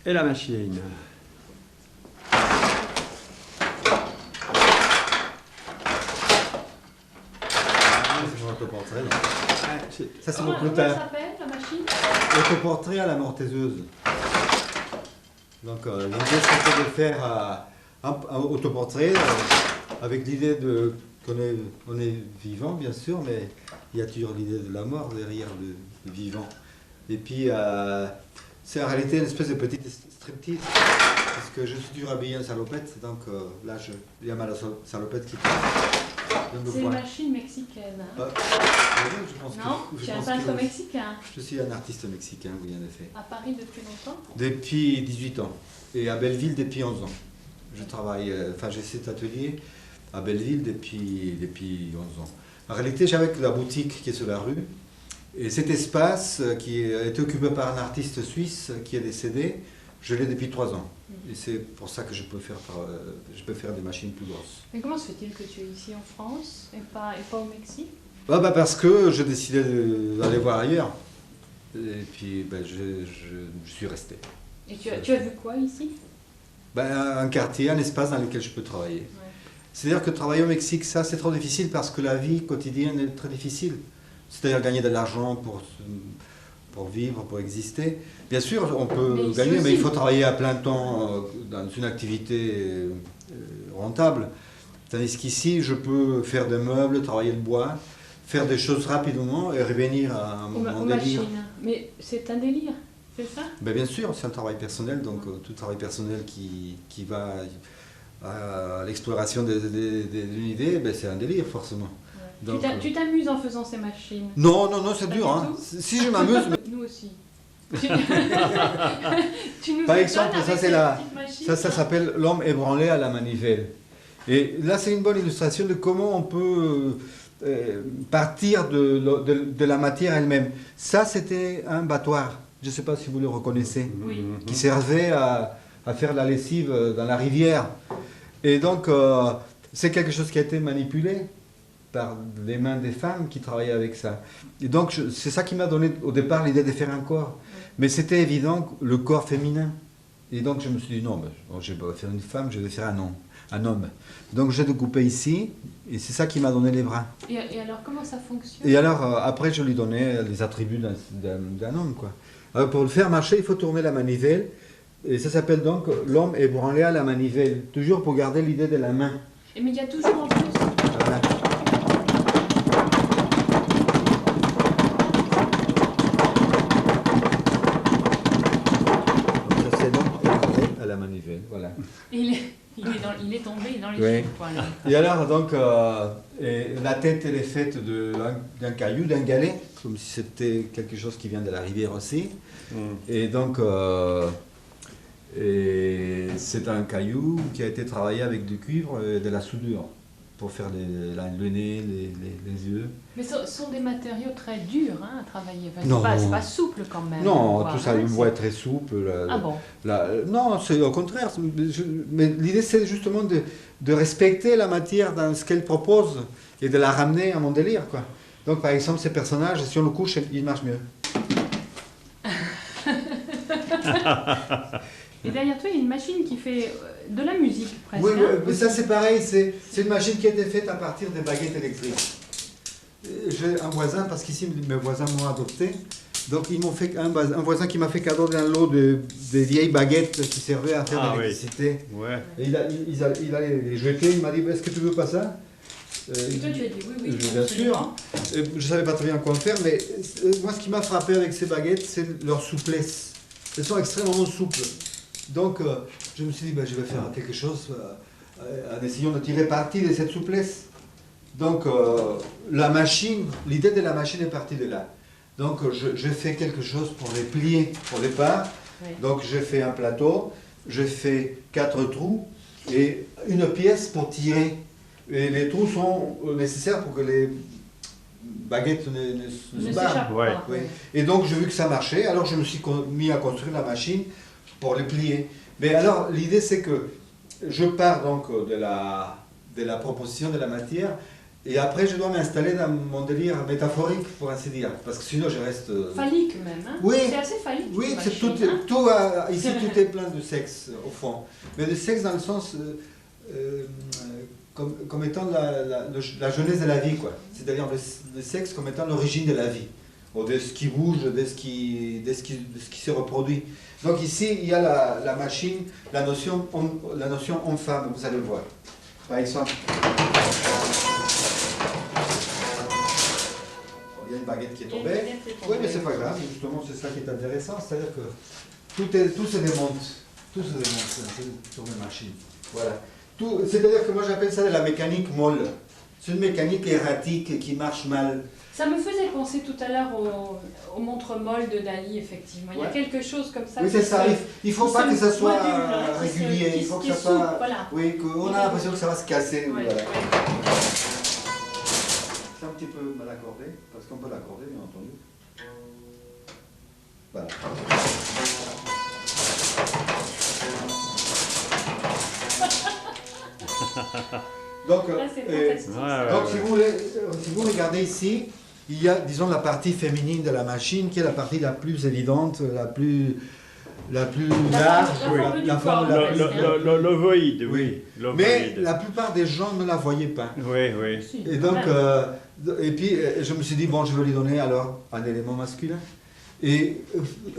Et la machine. C'est mon autoportrait. Donc. Ça, c'est mon Comment clôtin. ça s'appelle, la machine? Autoportrait à la mortaiseuse. Donc l'idée c'était de faire un autoportrait avec l'idée qu'on est vivant bien sûr, mais il y a toujours l'idée de la mort derrière le vivant. Et puis c'est en réalité une espèce de petite striptease, parce que je suis toujours habillé en salopette, donc là il y a ma salopette qui C'est une machine mexicaine. Hein. Oui, je pense non, tu es un peintre mexicain. Je suis un artiste mexicain, oui, en effet. À Paris depuis longtemps? Depuis 18 ans. Et à Belleville depuis 11 ans. Je travaille, j'ai cet atelier à Belleville depuis 11 ans. En réalité, j'avais la boutique qui est sur la rue. Et cet espace qui a été occupé par un artiste suisse qui est décédé, je l'ai depuis 3 ans. Et c'est pour ça que je peux faire des machines plus grosses. Mais comment se fait-il que tu es ici en France et pas au Mexique? Parce que j'ai décidé d'aller voir ailleurs. Et puis je suis resté. Et tu as vu quoi ici? Un quartier, un espace dans lequel je peux travailler. Ouais. C'est-à-dire que travailler au Mexique, ça c'est trop difficile parce que la vie quotidienne est très difficile. C'est-à-dire gagner de l'argent pour vivre, pour exister. Bien sûr, on peut gagner, mais il faut travailler à plein temps dans une activité rentable. Tandis qu'ici, je peux faire des meubles, travailler le bois, faire des choses rapidement et revenir à mon délire. Mais c'est un délire, c'est ça? Bien sûr, c'est un travail personnel, donc tout travail personnel qui va à l'exploration d'une idée, c'est un délire forcément. Donc, tu t'amuses en faisant ces machines? Non, c'est dur. Hein. Si je m'amuse... Nous aussi. Par exemple, ça s'appelle l'homme ébranlé à la manivelle. Et là, c'est une bonne illustration de comment on peut partir de la matière elle-même. Ça, c'était un battoir, je ne sais pas si vous le reconnaissez, oui. Qui servait à faire la lessive dans la rivière. Et donc, c'est quelque chose qui a été manipulé par les mains des femmes qui travaillaient avec ça. Et donc, c'est ça qui m'a donné au départ l'idée de faire un corps. Mais c'était évident, le corps féminin. Et donc, je me suis dit, non, je ne vais pas faire une femme, je vais faire un homme. Donc, j'ai découpé ici, et c'est ça qui m'a donné les bras. Et alors, comment ça fonctionne? Et alors, après, je lui donnais les attributs d'un homme, quoi. Alors, pour le faire marcher, il faut tourner la manivelle. Et ça s'appelle donc l'homme ébranlé à la manivelle. Toujours pour garder l'idée de la main. Mais il y a toujours en plus... Voilà. La manivelle, voilà. Il est tombé dans les chiffres, voilà. Et alors, donc, la tête, elle est faite d'un caillou, d'un galet, comme si c'était quelque chose qui vient de la rivière aussi. Et donc, c'est un caillou qui a été travaillé avec du cuivre et de la soudure pour faire le nez, les yeux. Mais ce sont des matériaux très durs à travailler. Enfin, non, c'est pas souple quand même. Non, tout ça, une bois est très souple. Ah bon? Non, c'est au contraire. Mais l'idée, c'est justement de respecter la matière dans ce qu'elle propose et de la ramener à mon délire, quoi. Donc, par exemple, ces personnages, si on le couche, ils marchent mieux. Et derrière toi, il y a une machine qui fait de la musique, presque. Oui, mais ça c'est pareil, c'est une machine qui a été faite à partir des baguettes électriques. J'ai un voisin, parce qu'ici mes voisins m'ont adopté, donc ils m'ont fait un voisin qui m'a fait cadeau d'un lot des vieilles baguettes qui servaient à faire de l'électricité. Oui. Ouais. Et il allait les jeter, il m'a dit, est-ce que tu veux pas ça? Et toi tu as dit oui, bien sûr. Je ne savais pas très bien quoi en faire, mais moi ce qui m'a frappé avec ces baguettes, c'est leur souplesse. Elles sont extrêmement souples. Donc, je me suis dit, je vais faire quelque chose en essayant de tirer parti de cette souplesse. Donc, l'idée de la machine est partie de là. Donc, je fais quelque chose pour les plier au départ. Oui. Donc, j'ai fait un plateau, j'ai fait 4 trous et une pièce pour tirer. Et les trous sont nécessaires pour que les baguettes ne se barrent. Ouais. Oui. Et donc, j'ai vu que ça marchait, alors je me suis mis à construire la machine pour les plier. Mais alors, l'idée, c'est que je pars donc de la proposition de la matière Et après, je dois m'installer dans mon délire métaphorique, pour ainsi dire. Parce que sinon, je reste... Phallique même, hein? Oui. C'est assez phallique. Oui, cette c'est machine, tout, hein? ici, tout est plein de sexe, au fond. Mais de sexe dans le sens... comme étant la genèse de la vie, quoi. C'est-à-dire le sexe comme étant l'origine de la vie. Ou de ce qui bouge, de ce qui se reproduit. Donc ici, il y a la machine, la notion homme-femme, vous allez le voir. Par exemple, il y a une baguette qui est tombée. Oui, mais c'est pas grave, justement, c'est ça qui est intéressant, c'est-à-dire que tout se démonte. Tout se démonte sur les machines. Voilà. C'est-à-dire que moi j'appelle ça de la mécanique molle. C'est une mécanique erratique qui marche mal. Ça me faisait penser tout à l'heure aux montres molles de Dali, effectivement. Il y a quelque chose comme ça. Oui, c'est ça. Il ne faut pas que ça soit module, régulier. Il faut que ça soit... Voilà. Oui, qu'on a l'impression que ça va se casser. Ouais, voilà. ouais. C'est un petit peu mal accordé, parce qu'on peut l'accorder, bien entendu. Voilà. Donc, Là, c'est fantastique. donc si vous regardez ici, il y a, disons, la partie féminine de la machine qui est la partie la plus évidente, la plus large, la forme du corps. L'ovoïde, oui. Mais la plupart des gens ne la voyaient pas. Oui, oui. Et donc, et puis je me suis dit, bon, je vais lui donner alors un élément masculin. Et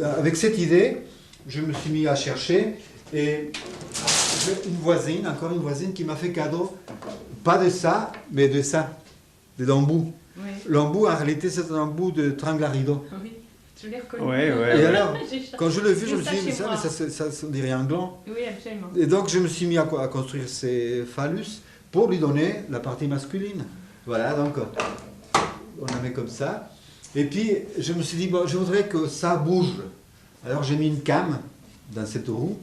avec cette idée, je me suis mis à chercher et j'ai encore une voisine qui m'a fait cadeau, pas de ça, mais de ça, de l'embout. Oui. L'embout, en réalité, c'est un embout de triangle à rideau. Oui, je l'ai reconnu. Et alors, quand je l'ai vu, je me suis dit, mais moi. ça dirait un gland. Oui, absolument. Et donc, je me suis mis à construire ces phallus pour lui donner la partie masculine. Voilà, donc, on la met comme ça. Et puis, je me suis dit, bon, je voudrais que ça bouge. Alors, j'ai mis une came dans cette roue.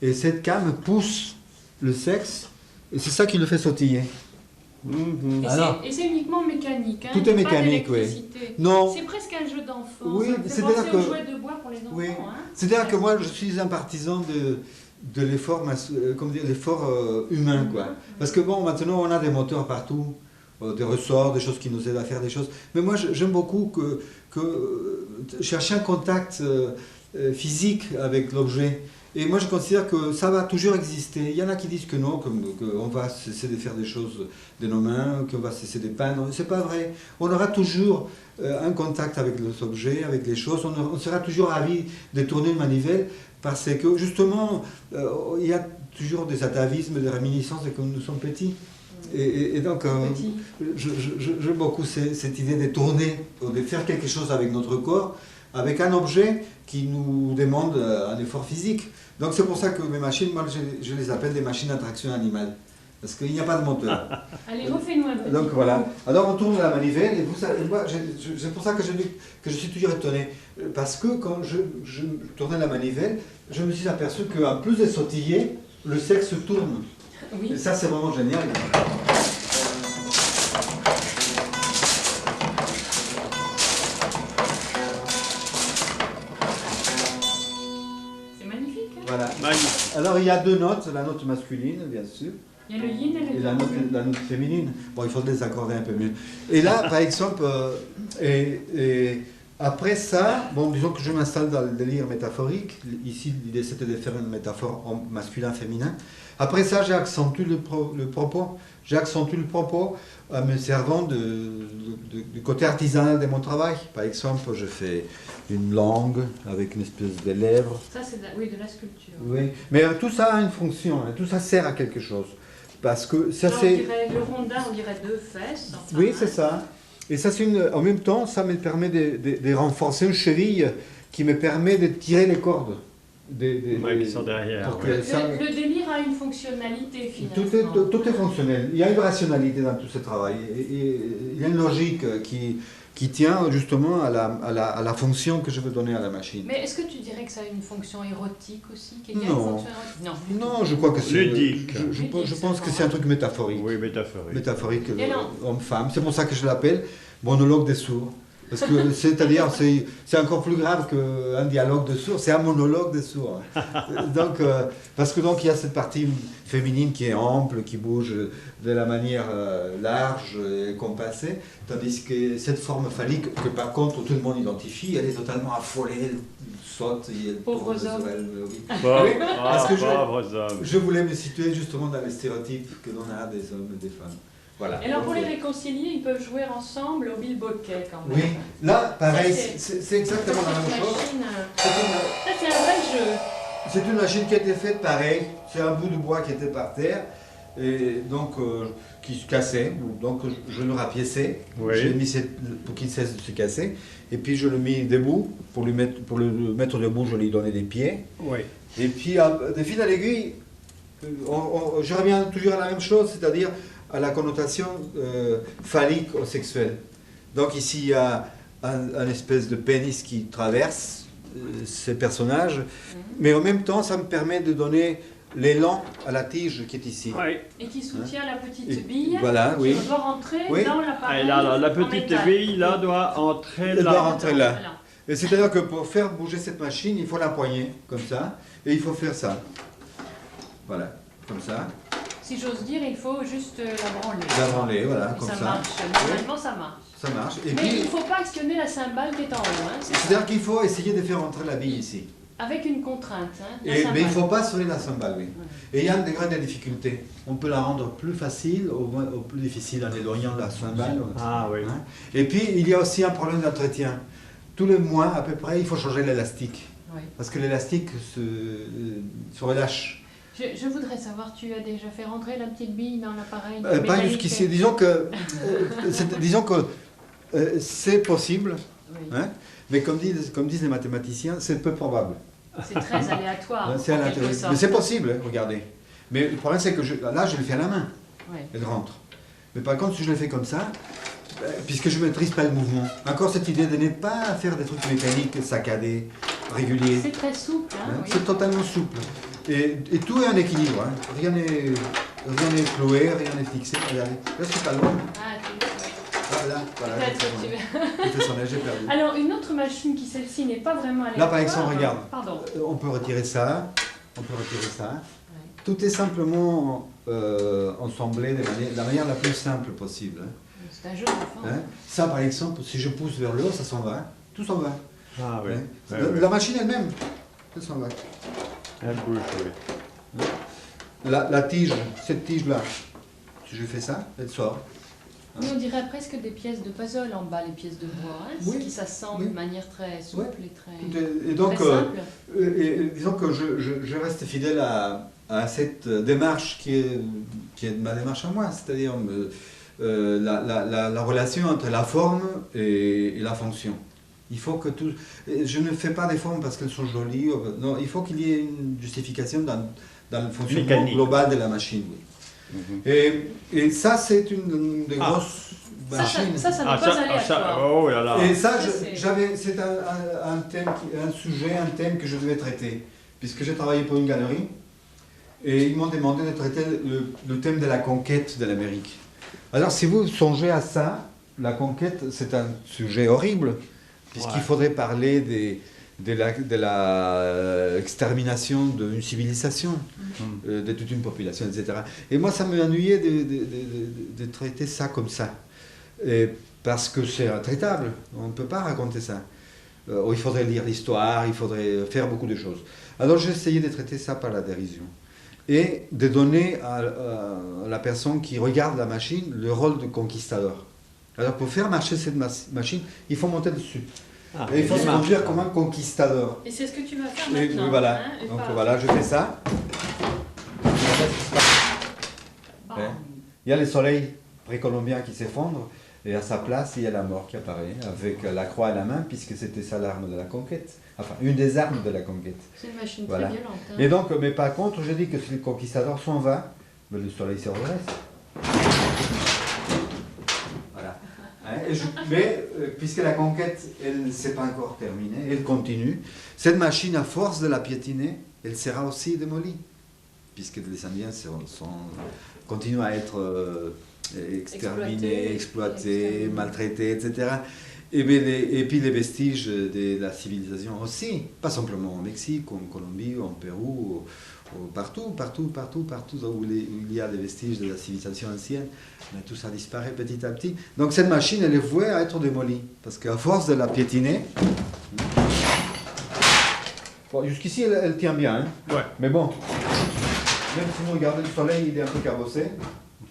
Et cette came pousse le sexe. Et c'est ça qui le fait sautiller. Mhm. Et c'est uniquement mécanique. Hein, Tout est mécanique, pas oui. d'électricité. Non. C'est presque un jeu d'enfant. Oui, ça me fait c'est-à-dire penser que- aux jouets de bois pour les enfants. Oui. Hein. C'est-à-dire que moi, je suis un partisan de l'effort humain, quoi. Parce que bon, maintenant, on a des moteurs partout, des ressorts, des choses qui nous aident à faire des choses. Mais moi, j'aime beaucoup chercher un contact physique avec l'objet. Et moi, je considère que ça va toujours exister. Il y en a qui disent que non, qu'on va cesser de faire des choses de nos mains, qu'on va cesser de peindre. C'est pas vrai. On aura toujours un contact avec les objets, avec les choses. On sera toujours ravi de tourner une manivelle parce que, justement, il y a toujours des atavismes, des réminiscences de quand nous sommes petits. Et donc, j'aime beaucoup cette idée de tourner, de faire quelque chose avec notre corps, avec un objet qui nous demande un effort physique. Donc c'est pour ça que mes machines, moi je les appelle des machines à traction animale. Parce qu'il n'y a pas de moteur. Allez, refais-nous un peu. Donc voilà. Alors on tourne la manivelle et vous savez, moi, c'est pour ça que je suis toujours étonné. Parce que quand je tournais la manivelle, je me suis aperçu qu'en plus de sautiller, le sexe tourne. Oui. Et ça c'est vraiment génial. C'est magnifique. Hein. Voilà. Magnifique. Alors il y a deux notes, la note masculine bien sûr. Il y a le yin et Et le la yang. note féminine, bon, il faut les accorder un peu mieux. Et là, par exemple, et après ça, bon, disons que je m'installe dans le délire métaphorique. Ici, l'idée c'était de faire une métaphore masculin-féminin. Après ça, j'accentue le propos. J'accentue le propos en me servant du côté artisanal de mon travail. Par exemple, je fais une langue avec une espèce de lèvres. Ça, c'est de la sculpture. Oui, mais tout ça a une fonction, hein, tout ça sert à quelque chose. Parce que ça Là, on c'est... dirait le rondin, on dirait deux fesses. Enfin, Oui, hein. c'est ça. Et ça c'est en même temps, ça me permet de renforcer une cheville qui me permet de tirer les cordes. Qui sont derrière. pour que ouais. ça- Le délire a une fonctionnalité finalement. tout est fonctionnel. Il y a une rationalité dans tout ce travail. Et il y a une logique qui tient justement à la fonction que je veux donner à la machine. Mais est-ce que tu dirais que ça a une fonction érotique aussi qu'il y a une Non. fonction érotique? Non. Non, je crois que c'est... Ludique. Je pense que c'est un truc métaphorique. Oui, métaphorique. Métaphorique, Et non. homme-femme. C'est pour ça que je l'appelle monologue des sourds. Parce que c'est-à-dire, c'est encore plus grave qu'un dialogue de sourds, c'est un monologue de sourds. Donc, parce que donc il y a cette partie féminine qui est ample, qui bouge de la manière large et compassée, tandis que cette forme phallique, que par contre tout le monde identifie, elle est totalement affolée, elle saute, elle Pauvres tourne hommes. sur elle. Oui. Pauvres, Oui, parce que pauvres hommes. je voulais me situer justement dans les stéréotypes que l'on a des hommes et des femmes. Voilà. Et alors pour Donc, les réconcilier, ils peuvent jouer ensemble au bilboquet quand même. oui, là, pareil, Ça, c'est exactement la même chose. Machine, C'est une- ça c'est un vrai jeu. C'est une machine qui a été faite pareil. C'est un bout de bois qui était par terre et donc qui se cassait. Donc je le rapiéçais. Oui. J'ai mis pour qu'il cesse de se casser. Et puis je le mis debout pour le mettre debout. Je lui donnais des pieds. Oui. Et puis de fil à l'aiguille, je reviens toujours à la même chose, c'est-à-dire à la connotation phallique au sexuel. Donc ici il y a un espèce de pénis qui traverse ces personnages, mais en même temps ça me permet de donner l'élan à la tige qui est ici. Oui. Et qui soutient la petite Et bille voilà, oui. qui doit rentrer Oui. dans l'appareil. Et là, la en petite métal. bille, là, doit entrer Elle doit là. rentrer là. Voilà. Et c'est-à-dire que pour faire bouger cette machine, il faut l'empoigner comme ça, et il faut faire ça. Voilà, comme ça. Si j'ose dire, il faut juste la branler. La branler, voilà, Et comme ça ça. marche. Normalement, ça marche. Ça marche. Et Mais puis, il ne faut pas actionner la cymbale qui est en haut. Hein, c'est ça. c'est-à-dire qu'il faut essayer de faire entrer la bille ici. Avec une contrainte. Hein, la Mais il cymbale. ne faut pas sonner la cymbale, oui. Et il y a une des grandes difficultés. On peut la rendre plus facile ou plus difficile en éloignant la cymbale. Ah oui. Hein. Et puis, il y a aussi un problème d'entretien. Tous les mois, à peu près, il faut changer l'élastique. Oui. Parce que l'élastique se relâche. Je voudrais savoir, tu as déjà fait rentrer la petite bille dans l'appareil Pas métallique? jusqu'ici. Disons que c'est possible, Oui. hein, mais comme disent les mathématiciens, c'est peu probable. C'est très aléatoire. C'est à en quelque l'intérieur. sorte. Mais c'est possible, hein, regardez. Mais le problème, c'est que là, je le fais à la main. Oui. Elle rentre. Mais par contre, si je le fais comme ça, puisque je ne maîtrise pas le mouvement, encore cette idée de ne pas faire des trucs mécaniques saccadés, réguliers. C'est très souple. Hein, Hein, oui. c'est totalement souple. Et tout est en équilibre. Hein. Rien n'est cloué, rien n'est fixé. Regardez. Là, c'est pas loin. Ah, Ah, là, voilà. peut-être que tu... C'était son âge, j'ai perdu. Alors, une autre machine qui, celle-ci, n'est pas vraiment aléatoire. Là, par exemple, regarde. Pardon. On peut retirer ça. On peut retirer ça. Ouais. Tout est simplement ensemblé de la manière la plus simple possible. Hein. C'est un jeu d'enfant. Hein. Ça, par exemple, si je pousse vers le haut, ça s'en va. Tout s'en va. Ah oui. Hein. Ouais, La, ouais. la machine elle-même, elle s'en va. Elle bouge, oui. La tige, cette tige-là, si je fais ça, elle sort. Oui, on dirait presque des pièces de puzzle en bas, les pièces de bois, hein, Oui, qui s'assemblent oui. de manière très souple et très, Et donc, très simple. disons que je reste fidèle à cette démarche qui est ma démarche à moi, c'est-à-dire la relation entre la forme et la fonction. Il faut que tout. Je ne fais pas des formes parce qu'elles sont jolies. Non, il faut qu'il y ait une justification dans le fonctionnement Mécanique. global de la machine. Oui. Et ça, c'est une des grosses machines. Ça n'est pas aléatoire. Oh là là. Et ça, Ça, c'est- c'est un thème, un thème que je devais traiter, puisque j'ai travaillé pour une galerie, et ils m'ont demandé de traiter le thème de la conquête de l'Amérique. Alors, si vous songez à ça, la conquête, c'est un sujet horrible, puisqu'il Ouais. faudrait parler de la extermination d'une civilisation, de toute une population, etc. Et moi, ça m'ennuyait de traiter ça comme ça. Et parce que c'est intraitable, on ne peut pas raconter ça. Il faudrait lire l'histoire, il faudrait faire beaucoup de choses. Alors j'ai essayé de traiter ça par la dérision. Et de donner à la personne qui regarde la machine le rôle de conquistador. Alors pour faire marcher cette machine, il faut monter dessus. Ah, Et il faut se marche. conduire comme un conquistador. Et c'est ce que tu vas faire Et maintenant. voilà, hein, et donc pas- voilà, je fais ça. Bam. Hein. Il y a les soleils précolombiens qui s'effondrent, et à sa place, il y a la mort qui apparaît, avec la croix à la main, puisque c'était ça l'arme de la conquête. Enfin, une des armes de la conquête. C'est une machine Voilà. très violente. Hein. Et donc, mais par contre, je dis que si le conquistador s'en va, ben, le soleil se redresse. Voilà. Hein, mais puisque la conquête, elle ne s'est pas encore terminée, elle continue, cette machine, à force de la piétiner, elle sera aussi démolie, puisque les Indiens continuent à être exterminés, exploités, maltraités, etc. Et puis les vestiges de la civilisation aussi, pas simplement au Mexique, en Colombie, en Pérou, partout où il y a des vestiges de la civilisation ancienne, mais tout ça disparaît petit à petit. Donc cette machine, elle est vouée à être démolie, parce qu'à force de la piétiner, bon, jusqu'ici elle tient bien, hein. Ouais. Mais bon, même si vous regardez le soleil, il est un peu cabossé.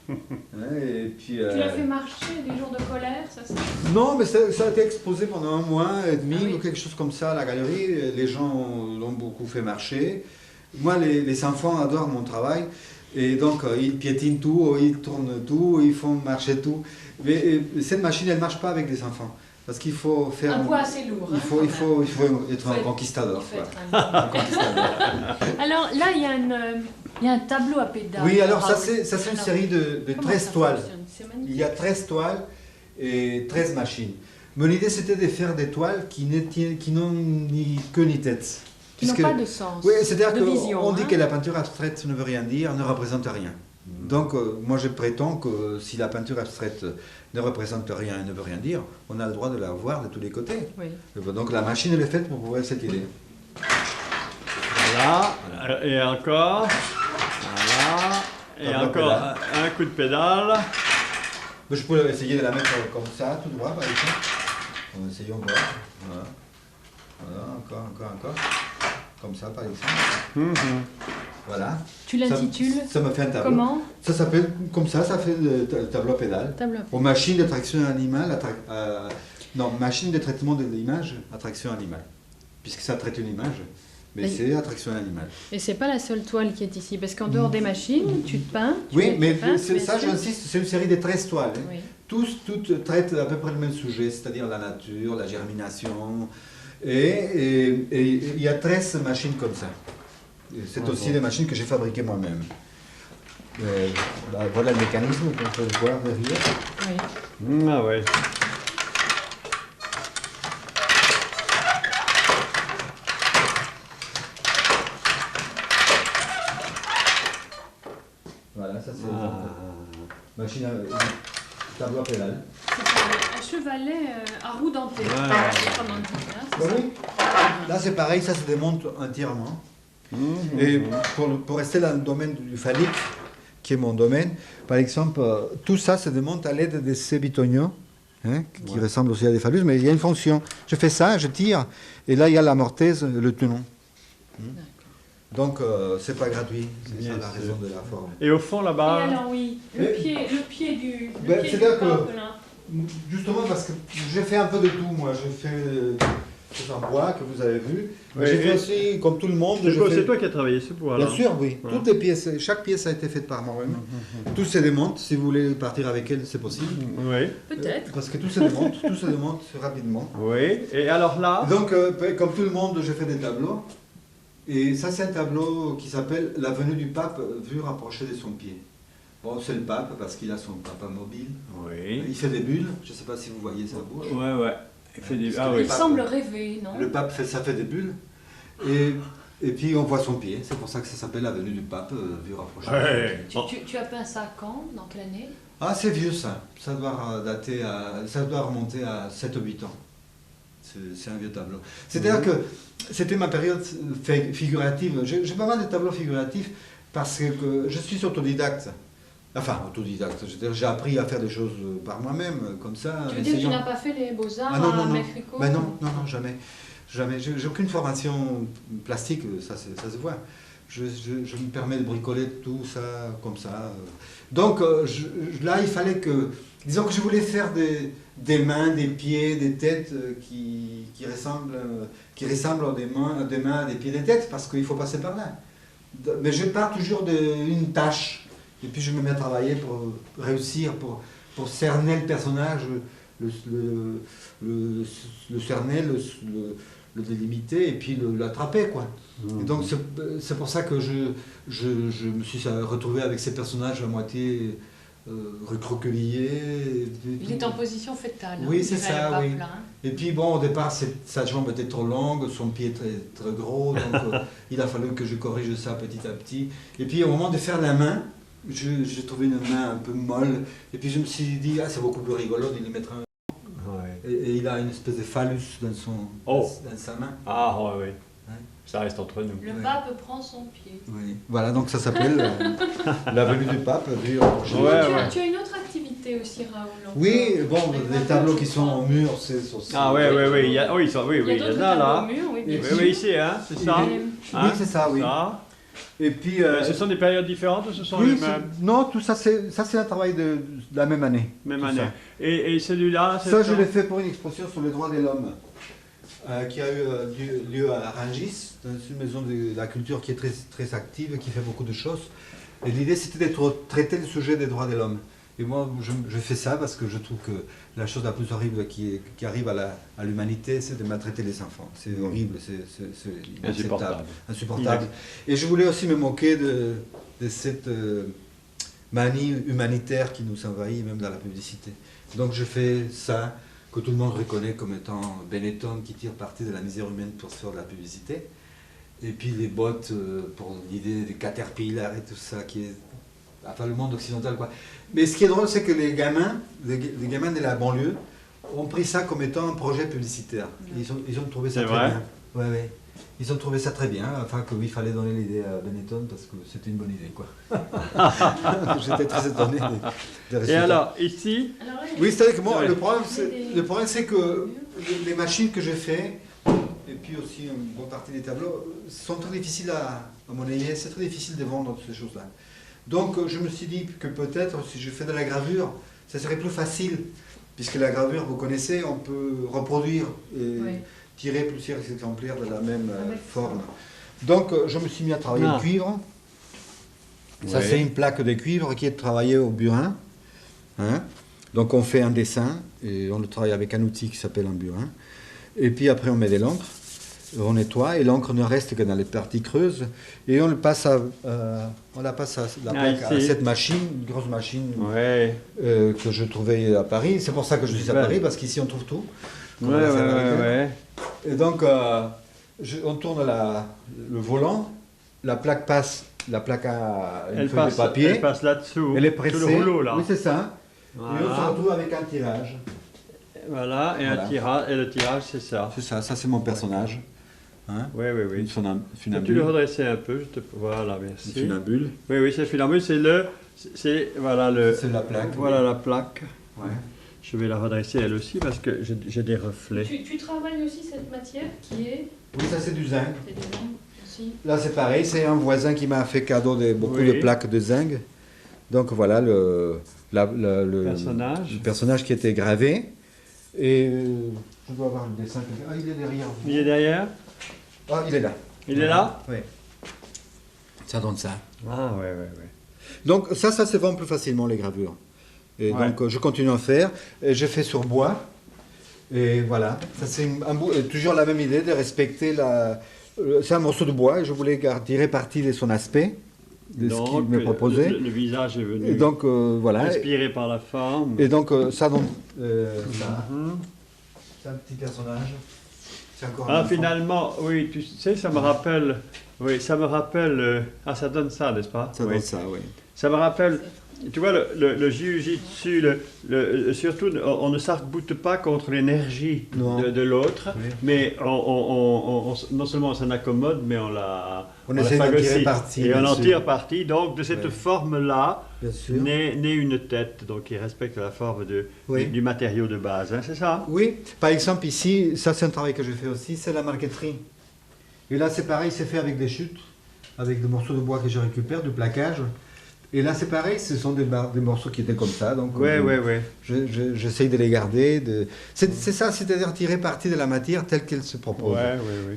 Et puis, Tu l'as fait marcher des jours de colère, ça c'est... Non, mais ça a été exposé pendant 1 mois et demi, Ah oui. ou quelque chose comme ça à la galerie. Les gens l'ont beaucoup fait marcher. Moi, les enfants adorent mon travail. Et donc, ils piétinent tout, ils tournent tout, ils font marcher tout. Mais cette machine, elle ne marche pas avec des enfants. Parce qu'il faut faire... Un poids assez lourd. Il faut être un conquistador. Il faut quoi. être un- Un conquistador. Alors là, il y a un tableau à pédales. Oui, alors ça, Raoul. c'est une Alors, série de comment 13 ça toiles. fonctionne? C'est Il magnifique. y a 13 toiles et 13 machines. Mon idée, c'était de faire des toiles qui n'ont ni queue ni tête. Qui n'ont Puisque- pas de sens. Oui, c'est-à-dire de vision, qu'on dit hein. que la peinture abstraite ne veut rien dire, ne représente rien. Donc, moi, je prétends que si la peinture abstraite ne représente rien et ne veut rien dire, on a le droit de la voir de tous les côtés. Oui. Donc, la machine, elle est faite pour pouvoir cette idée. Voilà. Et encore. Voilà. Et Tableau encore pédale. un coup de pédale. Mais je peux essayer de la mettre comme ça, tout droit, par exemple. Essayons de voir. Voilà. Voilà, encore. Comme ça, par exemple. Mhm. Voilà. Tu l'intitules Ça me fait un tableau. comment? Ça s'appelle comme ça fait le tableau pédale. Tableau. Aux machines d'attraction animale, non, machine de traitement de l'image, attraction animale. Puisque ça traite une image, mais Oui. c'est attraction animale. Et c'est pas la seule toile qui est ici, parce qu'en dehors des machines, tu te peins. tu Oui, fais mais tes peintres, ça, c'est- j'insiste, c'est une série de 13 toiles. Hein. Oui. Toutes traitent à peu près le même sujet, c'est-à-dire la nature, la germination. Et il y a 13 machines comme ça. Et c'est aussi des machines que j'ai fabriquées moi-même. Voilà le mécanisme qu'on peut voir derrière. Oui. Ah ouais. Voilà, ça c'est Ah. machine tableau à pédale. C'est un chevalet à roue dentée. Ouais. Comment dire, hein, c'est Bah ça. oui. Là c'est pareil, ça se démonte entièrement. Mhm. Et pour rester dans le domaine du phallique, qui est mon domaine, par exemple, tout ça se démonte à l'aide de ces bitoniaux, hein, qui Ouais. ressemblent aussi à des phallus, mais il y a une fonction. Je fais ça, je tire, et là il y a la mortaise, le tenon. Donc c'est pas gratuit, c'est Bien ça la sûr. raison de la forme. Et au fond Et là-bas. alors oui, le Mais- pied du Ben, pied c'est-à-dire du que- peuple, hein. Justement parce que j'ai fait un peu de tout, moi. J'ai fait c'est en bois que vous avez vu. Mais Ouais, j'ai fait et- aussi, comme tout le monde, C'est je quoi, fais- c'est toi qui as travaillé ce poids là. Bien sûr, oui. Ouais. Toutes les pièces, chaque pièce a été faite par moi-même. Tout se démonte. Si vous voulez partir avec elle, c'est possible. Oui. Peut-être. Parce que tout se démonte, tout se démonte rapidement. Oui. Et alors là. Donc, comme tout le monde, j'ai fait des tableaux. Et ça, c'est un tableau qui s'appelle La venue du pape vue rapprochée de son pied. Bon, c'est le pape parce qu'il a son papa mobile. Oui. Il fait des bulles. Je ne sais pas si vous voyez sa bouche. Ouais, ouais. Il fait des. Parce Ah que oui. Il pape- semble rêver, non? Le pape, ça fait des bulles. Et puis, on voit son pied. C'est pour ça que ça s'appelle La venue du pape vue rapprochée. Ouais. Tu as peint ça quand? Dans quelle année? Ah, c'est vieux ça. Ça doit dater ça doit remonter à 7 ou 8 ans. C'est un vieux tableau. C'est-à-dire que c'était ma période figurative. J'ai pas mal de tableaux figuratifs parce que je suis autodidacte. Enfin, autodidacte. C'est-à-dire j'ai appris à faire des choses par moi-même, comme ça. Tu veux dire que tu essayant. n'as pas fait les beaux-arts Ah non, à non, non. Mexico? Ben non, jamais. Jamais. J'ai aucune formation plastique, ça se voit. Je me permets de bricoler tout ça comme ça. Donc là, il fallait que... Disons que je voulais faire des mains, des pieds, des têtes qui ressemblent à des mains, des pieds, des têtes, parce qu'il faut passer par là. Mais je pars toujours d'une tâche, et puis je me mets à travailler pour réussir, pour cerner le personnage, le cerner, le délimiter, et puis l'attraper, quoi. Et donc c'est pour ça que je me suis retrouvé avec ces personnages à moitié recroquevillés. Il est en position fétale. Oui, hein, c'est dirait ça, le pape, oui. là, hein. Et puis bon, au départ, sa jambe était trop longue, son pied très, très gros, donc il a fallu que je corrige ça petit à petit. Et puis au moment de faire la main, j'ai trouvé une main un peu molle, et puis je me suis dit, ah, c'est beaucoup plus rigolo de lui mettre un... Ouais. et il a une espèce de phallus dans sa main. Ah, oui, oui. Ouais. Ça reste entre nous. Le pape prend son pied. Oui. Voilà, donc ça s'appelle la venue du pape. Vue au Rocher. Tu as une autre activité aussi, Raoul. Oui, bon, les tableaux qui sont au mur, c'est aussi. Ah, oui, oui, oui. Il y a, oui, ça, oui, Il y a il y en d'autres a là. tableaux au mur, oui, bien Oui, sûr. oui, ici, hein, c'est ça. Oui, c'est ça, oui. Ça. Et puis. Ce sont des périodes différentes ou ce sont oui, les mêmes non, tout ça, c'est un travail de la même année. Même tout année. ça. Et celui-là, c'est Ça, je l'ai fait pour une exposition sur les droits de l'homme qui a eu lieu à Rungis, dans une maison de la culture qui est très, très active, qui fait beaucoup de choses. Et l'idée, c'était de traiter le sujet des droits de l'homme. Et moi, je fais ça parce que je trouve que la chose la plus horrible qui arrive à l'humanité, c'est de maltraiter les enfants. C'est horrible, c'est insupportable. Insupportable. Et je voulais aussi me moquer de cette manie humanitaire qui nous envahit, même dans la publicité. Donc je fais ça, que tout le monde reconnaît comme étant Benetton qui tire parti de la misère humaine pour se faire de la publicité. Et puis les bottes pour l'idée des Caterpillar et tout ça, qui est enfin le monde occidental, quoi. Mais ce qui est drôle, c'est que les gamins de la banlieue ont pris ça comme étant un projet publicitaire. Ils ont trouvé ça très bien. Ouais, ouais. Ils ont trouvé ça très bien, enfin qu'il fallait donner l'idée à Benetton parce que c'était une bonne idée, quoi. J'étais très étonné des résultats. Et alors, ici Oui, c'est-à-dire que moi, le problème, c'est que les machines que j'ai fait, et puis aussi une bonne partie des tableaux, sont très difficiles à monnayer, c'est très difficile de vendre ces choses-là. Donc je me suis dit que peut-être si je fais de la gravure, ça serait plus facile, puisque la gravure, vous connaissez, on peut reproduire et tirer plusieurs exemplaires de la même forme. Donc je me suis mis à travailler le cuivre. Ça c'est une plaque de cuivre qui est travaillée au burin. Hein. Donc on fait un dessin et on le travaille avec un outil qui s'appelle un burin. Et puis après on met de l'encre, on nettoie et l'encre ne reste que dans les parties creuses et on la passe à cette machine, une grosse machine que je trouvais à Paris. C'est pour ça que je suis à Paris, parce qu'ici on trouve tout. Et donc on tourne le volant, la plaque a une feuille de papier. Elle passe là-dessous. Elle est pressée. Tout le rouleau là. Oui, c'est ça. Voilà. Et on se retrouve avec un tirage. Voilà, et un tirage, et le tirage c'est ça. C'est ça c'est mon personnage. Hein? Oui. Une funambule. Tu le redressais un peu, voilà, merci. Une funambule. Oui, c'est funambule, c'est la plaque. Voilà la plaque. Ouais. Je vais la redresser elle aussi parce que j'ai des reflets. Tu travailles aussi cette matière qui est... Oui, ça c'est du zinc. C'est du zinc aussi. Là c'est pareil, c'est un voisin qui m'a fait cadeau de beaucoup de plaques de zinc. Donc voilà le personnage qui était gravé. Et je dois avoir le dessin. Ah, il est derrière vous. Il est derrière? Ah, il est là. Il est là? Oui. Ça donne ça. Ah, oui. Donc ça se vend plus facilement, les gravures. Et donc je continue à faire. Et je fais sur bois. Et voilà. Ça c'est toujours la même idée de respecter c'est un morceau de bois et je voulais tirer parti de son aspect. De ce qu'il me proposait. Le visage est venu. Et donc voilà. Inspiré par la forme. Et donc ça donne ça. C'est un petit personnage. C'est encore finalement, oui, tu sais, ça me rappelle. Oui, ça me rappelle. Ça donne ça, n'est-ce pas? Ça donne ça, oui. Ça me rappelle. Tu vois, le jiu-jitsu, surtout, on ne s'arc-boute pas contre l'énergie de l'autre, mais non seulement on s'en accommode, mais on essaie d'en tirer parti. Et on en tire parti. Donc, de cette forme-là, naît une tête, donc qui respecte la forme du matériau de base. Hein, c'est ça? Oui. Par exemple, ici, ça c'est un travail que je fais aussi, c'est la marqueterie. Et là, c'est pareil, c'est fait avec des chutes, avec des morceaux de bois que je récupère, du plaquage. Et là, c'est pareil, ce sont des morceaux qui étaient comme ça. Donc, j'essaye de les garder. C'est ça, c'est-à-dire tirer parti de la matière telle qu'elle se propose.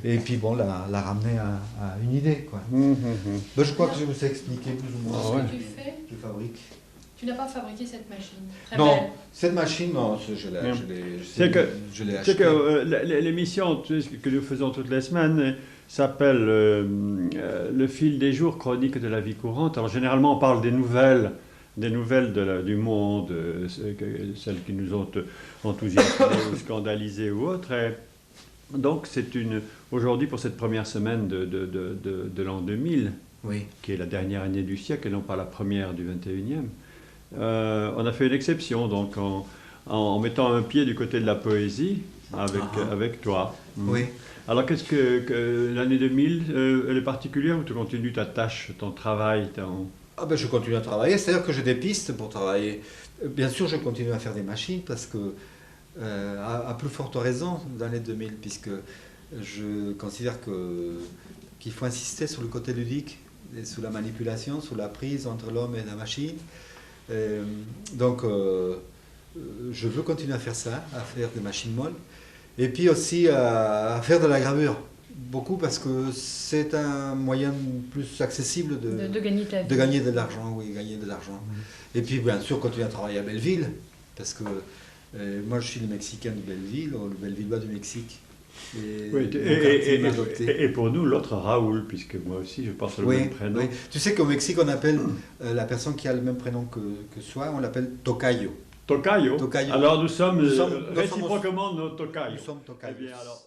Et puis, bon, la ramener à une idée, quoi. Ben, je crois que je vous ai expliqué plus ou moins ce que tu fais. Je fabrique. Tu n'as pas fabriqué cette machine. Très non, belle. Cette machine, non, je l'ai achetée. C'est que l'émission que nous faisons toutes les semaines s'appelle Le fil des jours, chronique de la vie courante. Alors généralement on parle des nouvelles du monde, celles qui nous ont enthousiasmés ou scandalisés ou autres. Et donc c'est aujourd'hui pour cette première semaine de l'an 2000, qui est la dernière année du siècle et non pas la première du 21e, on a fait une exception. Donc en mettant un pied du côté de la poésie avec toi. Oui. Alors, qu'est-ce que l'année 2000, elle est particulière ou tu continues ta tâche, ton travail Ah ben, je continue à travailler, c'est-à-dire que j'ai des pistes pour travailler. Bien sûr, je continue à faire des machines parce que, à plus forte raison dans l'année 2000, puisque je considère qu'il faut insister sur le côté ludique, et sur la manipulation, sur la prise entre l'homme et la machine. Donc, je veux continuer à faire ça, à faire des machines molles, et puis aussi à faire de la gravure. Beaucoup parce que c'est un moyen plus accessible de gagner ta vie. de gagner de l'argent, oui, gagner de l'argent. Et puis bien sûr continuer à travailler à Belleville, parce que moi je suis le Mexicain de Belleville, le Bellevillois du Mexique. Et, oui, et pour nous, l'autre Raoul, puisque moi aussi je porte le même prénom. Oui. Tu sais qu'au Mexique on appelle la personne qui a le même prénom que soi, on l'appelle Tocayo. Tocayo. Alors nous sommes réciproquement nos Nous Tocayo. sommes Tocayo. Eh bien, alors,